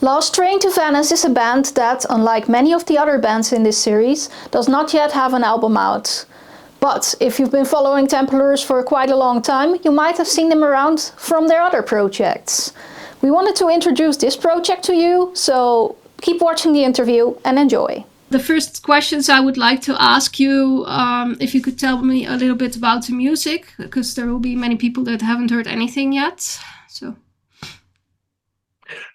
Last Train to Venice is a band that, unlike many of the other bands in this series, does not yet have an album out. But if you've been following Templars for quite a long time, you might have seen them around from their other projects. We wanted to introduce this project to you, so keep watching the interview and enjoy. The first questions I would like to ask you, if you could tell me a little bit about the music, because there will be many people that haven't heard anything yet. So.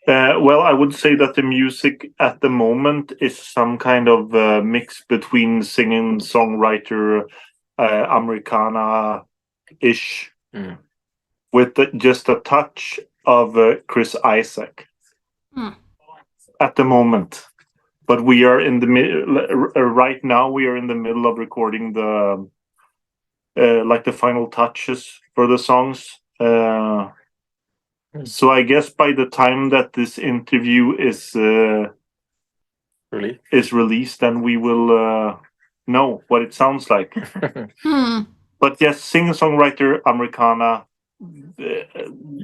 Well, I would say that the music at the moment is some kind of mix between singer-songwriter, Americana-ish, with just a touch of Chris Isaac at the moment. But we are in the right now. We are in the middle of recording the the final touches for the songs. So I guess by the time that this interview is released, then we will know what it sounds like. But yes, singer-songwriter, Americana,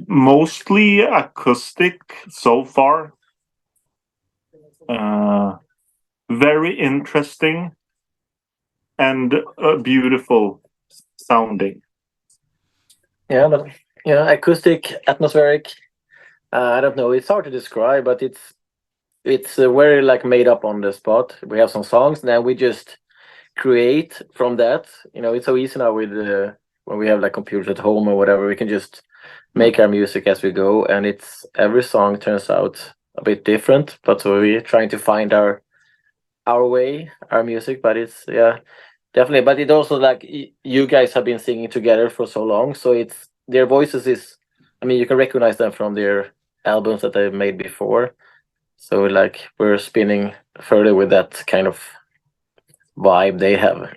mostly acoustic so far. Very interesting and beautiful sounding. Yeah, but acoustic, atmospheric. I don't know. It's hard to describe, but it's very made up on the spot. We have some songs, and then we just create from that. It's so easy now with when we have computers at home or whatever. We can just make our music as we go, and every song turns out a bit different. But so we're trying to find our way, our music. But it's definitely. But it also you guys have been singing together for so long, so it's. Their voices you can recognize them from their albums that they've made before. So we're spinning further with that kind of vibe they have.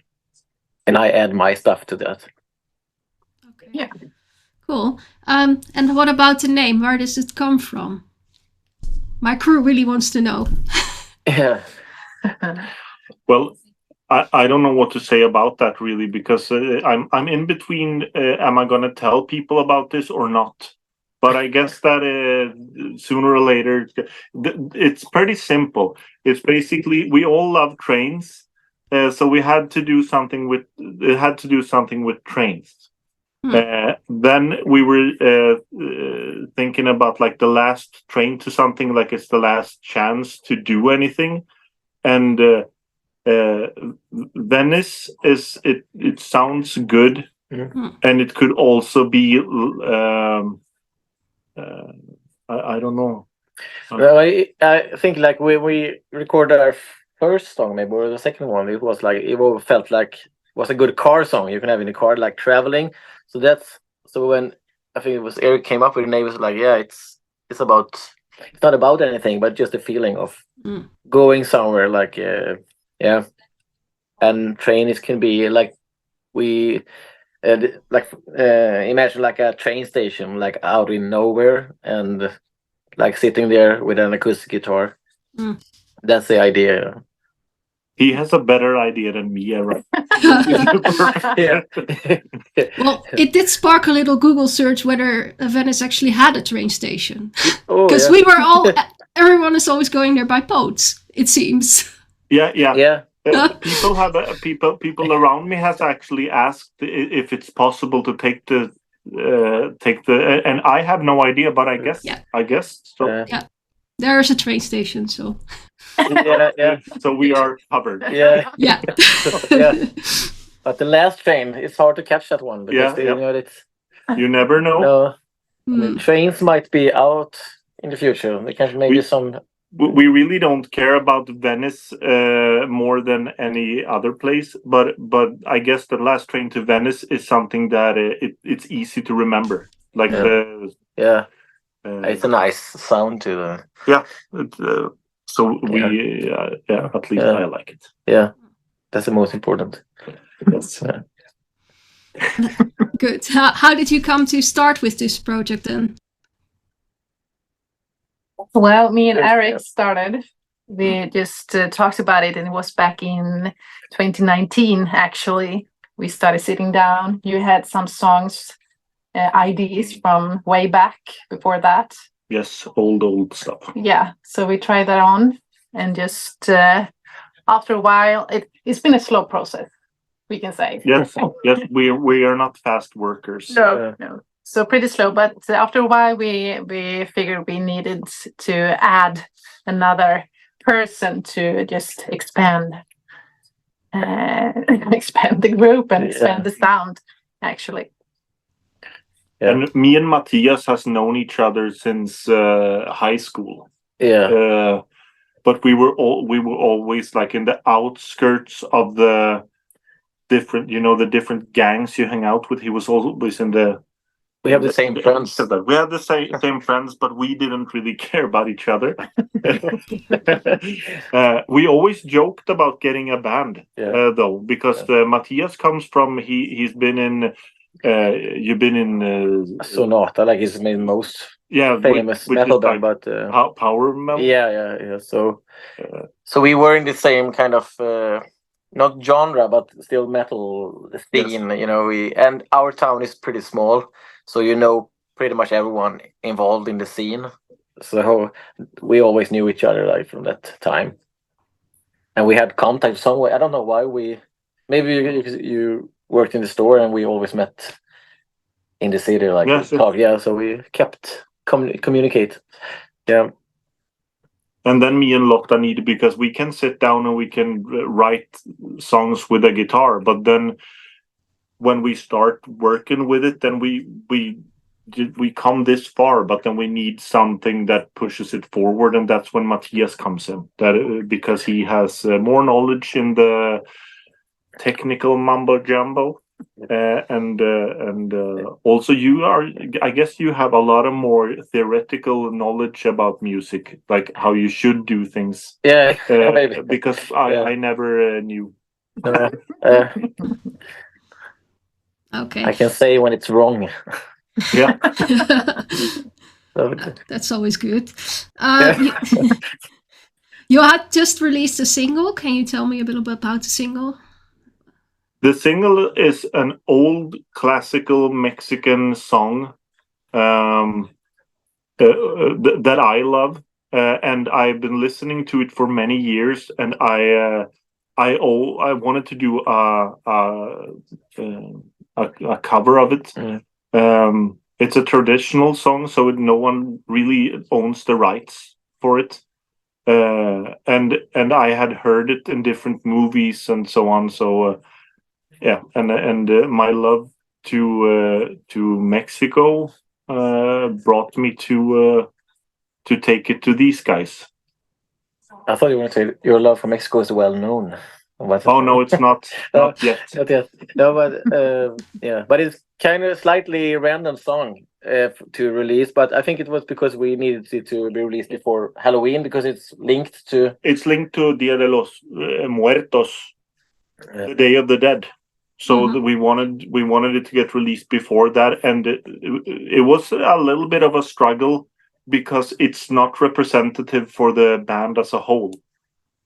And I add my stuff to that. Okay. Yeah. Cool. And what about the name? Where does it come from? My crew really wants to know. Yeah. Well, I don't know what to say about that really, because I'm in between. Am I going to tell people about this or not? But I guess that sooner or later, it's pretty simple. It's basically we all love trains, so we had to do something with. It had to do something with trains. Then we were thinking about the last train to something, it's the last chance to do anything, and. Venice is it sounds good, and it could also be I don't know. Well, I think when we recorded our first song, maybe, or the second one, it was it all felt like it was a good car song you can have in the car, traveling. So when I think it was Eric came up with the name, it was it's about, it's not about anything, but just the feeling of going somewhere, and trains can be we imagine a train station out in nowhere, and sitting there with an acoustic guitar. That's the idea. He has a better idea than me, right? Yeah. Well, it did spark a little Google search whether Venice actually had a train station, because we were everyone is always going there by boats, it seems. Yeah. People around me has actually asked if it's possible to take the and I have no idea, but I guess so. Yeah, there is a train station, so so we are covered. Yeah. Yeah. But the last train, it's hard to catch that one, because you never know. No. Trains might be out in the future. They can maybe some. We really don't care about Venice more than any other place, but I guess the Last Train to Venice is something that it's easy to remember. It's a nice sound to the. Yeah. So we at least I like it. Yeah, that's the most important. Yes. Good. How did you come to start with this project then? Well, me and Eric started. We just talked about it, and it was back in 2019, actually. We started sitting down. You had some songs, ideas from way back before that. Yes, old stuff. Yeah, so we tried that on, and just after a while, it's been a slow process, we can say. Yes, yes, we are not fast workers. No. So pretty slow, but after a while, we figured we needed to add another person to just expand the group and expand the sound, actually. Yeah. And me and Matthias has known each other since high school. Yeah. But we were always like in the outskirts of the different, the different gangs you hang out with. He was always in the. We have the same friends. We had the same friends, but we didn't really care about each other. We always joked about getting a band, though, because Matthias comes from he's been in. You've been in Sonata, like his most yeah, famous which metal is band, like but power metal. Yeah. So we were in the same kind of not genre, but still metal scene. Yes. And our town is pretty small, so pretty much everyone involved in the scene. So we always knew each other like from that time, and we had contact some way. I don't know why maybe you worked in the store and we always met in the city, like talk. Yeah, so we kept communicate. Yeah. And then me and Lotta need, because we can sit down and we can write songs with a guitar, but then when we start working with it, then we come this far, but then we need something that pushes it forward, and that's when Matthias comes in. That because he has more knowledge in the technical mumbo jumbo, and also I guess you have a lot of more theoretical knowledge about music, like how you should do things. Yeah, maybe. Because I never knew. Okay. I can say when it's wrong. Yeah. That's always good. You had just released a single. Can you tell me a bit about the single? The single is an old classical Mexican song that I love, and I've been listening to it for many years, and I wanted to do a cover of it. It's a traditional song, so no one really owns the rights for it. And I had heard it in different movies and so on. So and my love to Mexico brought me to take it to these guys. I thought you were going to say your love for Mexico is well known. Oh no, it's not. Not yet. Not yet. No, but yeah, but it's kind of slightly random song to release. But I think it was because we needed it to be released before Halloween, because it's linked to. It's linked to Dia de los Muertos, the Day of the Dead. So we wanted it to get released before that, and it was a little bit of a struggle because it's not representative for the band as a whole.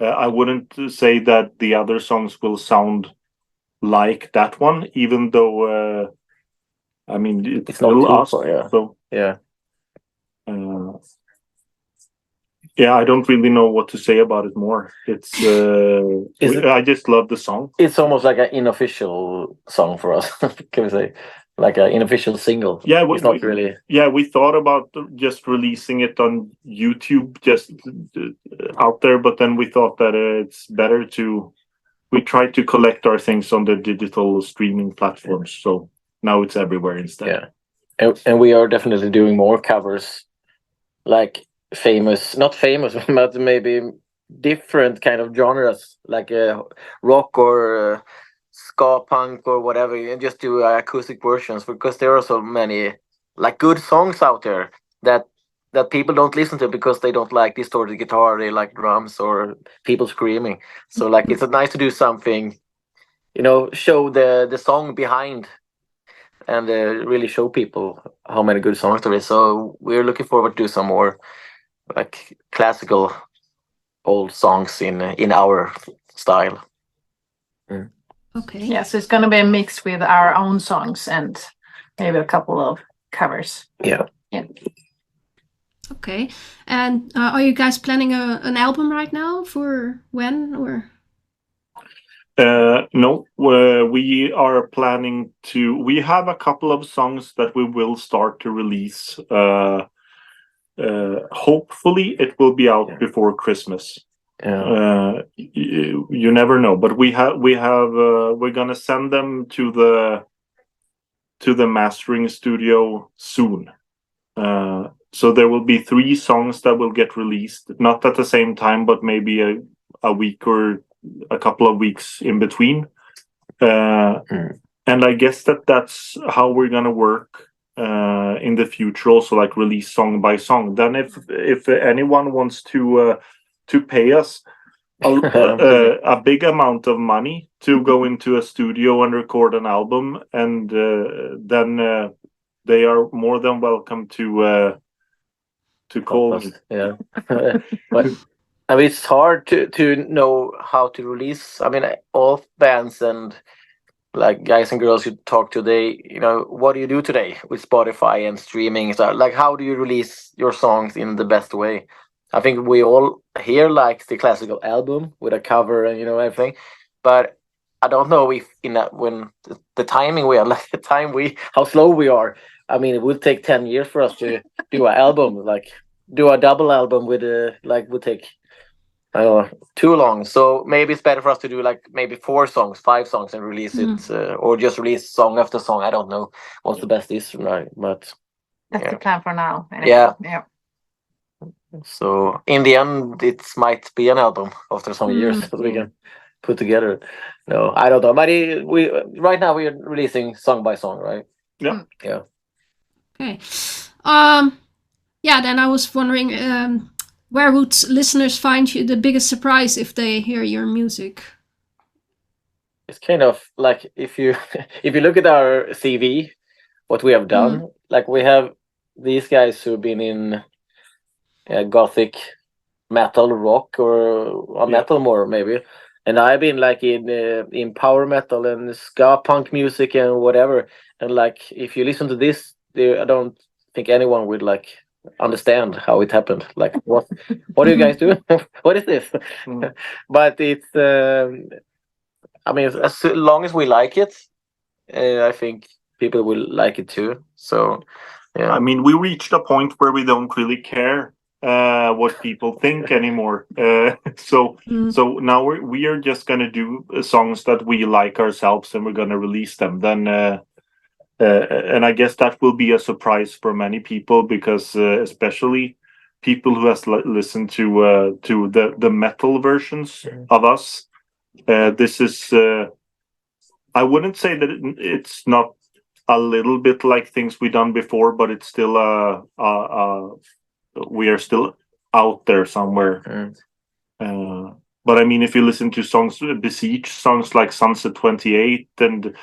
I wouldn't say that the other songs will sound like that one, even though I mean it's still us. So yeah. Yeah, I don't really know what to say about it more. It's I just love the song. It's almost like an unofficial song for us. Can we say, like an unofficial single? Yeah, it's not really. Yeah, we thought about just releasing it on YouTube, just out there, but then we thought that it's better to. We tried to collect our things on the digital streaming platforms, so now it's everywhere instead. Yeah, and we are definitely doing more covers, like. Not famous, but maybe different kind of genres, like rock or ska punk or whatever, and just do acoustic versions, because there are so many like good songs out there that people don't listen to because they don't like distorted guitar, they like drums or people screaming. So like it's nice to do something, show the song behind, and really show people how many good songs there is. So we're looking forward to do some more like classical old songs in our style. Okay. Yeah, so it's going to be a mix with our own songs and maybe a couple of covers. Yeah. Okay. And are you guys planning an album right now for when or? No, we are planning to. We have a couple of songs that we will start to release. Hopefully, it will be out before Christmas. Yeah. You never know, but we're gonna send them to the mastering studio soon. So there will be 3 songs that will get released, not at the same time, but maybe a week or a couple of weeks in between. And I guess that's how we're gonna work in the future, also like release song by song. Then if anyone wants to pay us a big amount of money to go into a studio and record an album, and then they are more than welcome to call us. Yeah. But I mean, it's hard to know how to release. I mean, all bands and like guys and girls you talk to, they, what do you do today with Spotify and streaming stuff? Like, how do you release your songs in the best way? I think we all here like the classical album with a cover and everything, but I don't know if when the timing we are, like the time how slow we are. I mean, it would take 10 years for us to do an album, like do a double album with would take, I don't know, too long. So maybe it's better for us to do like maybe 4 songs, 5 songs and release it, or just release song after song. I don't know what's the best is, right? But That's the plan for now. Anyway. Yeah. So in the end, it might be an album after some years that we can put together. No, I don't know. But we right now we are releasing song by song, right? Yeah. Yeah. Okay. Yeah. Then I was wondering, where would listeners find you the biggest surprise if they hear your music? It's kind of like if you look at our CV, what we have done, like we have these guys who've been in gothic, metal, rock, or metal more maybe, and I've been like in power metal and ska punk music and whatever. And like if you listen to this, I don't think anyone would like understand how it happened. Like what do you guys do? What is this? But it's I mean, as long as we like it, I think people will like it too. So yeah, I mean, we reached a point where we don't really care what people think anymore. So now we are just gonna do songs that we like ourselves, and we're gonna release them. Then and I guess that will be a surprise for many people, because especially people who has listened to the metal versions of us. This is I wouldn't say that it's not a little bit like things we done before, but it's still we are still out there somewhere. But I mean, if you listen to songs, Beseech songs like Sunset 28, and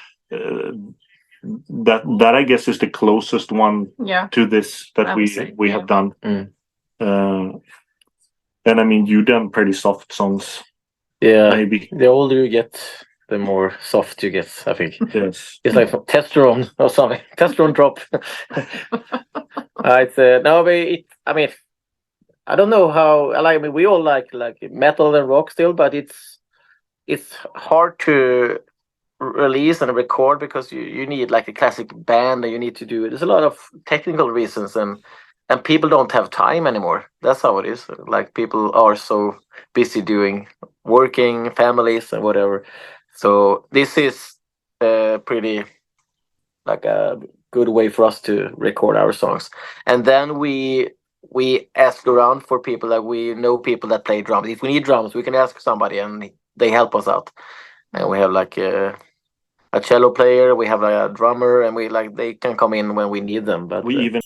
that I guess is the closest one to this that we have done. And I mean, you done pretty soft songs. Yeah, maybe the older you get, the more soft you get, I think. Yes. It's like testosterone or something. Testosterone drop. It's no, but I mean, I don't know how. I mean, we all like metal and rock still, but it's hard to release and record because you need like a classic band, and you need to do. There's a lot of technical reasons, and people don't have time anymore. That's how it is. Like people are so busy doing working, families, and whatever. So this is pretty like a good way for us to record our songs. And then we ask around for people that we know, people that play drums. If we need drums, we can ask somebody and they help us out. And we have like a cello player, we have a drummer, and they can come in when we need them. But we even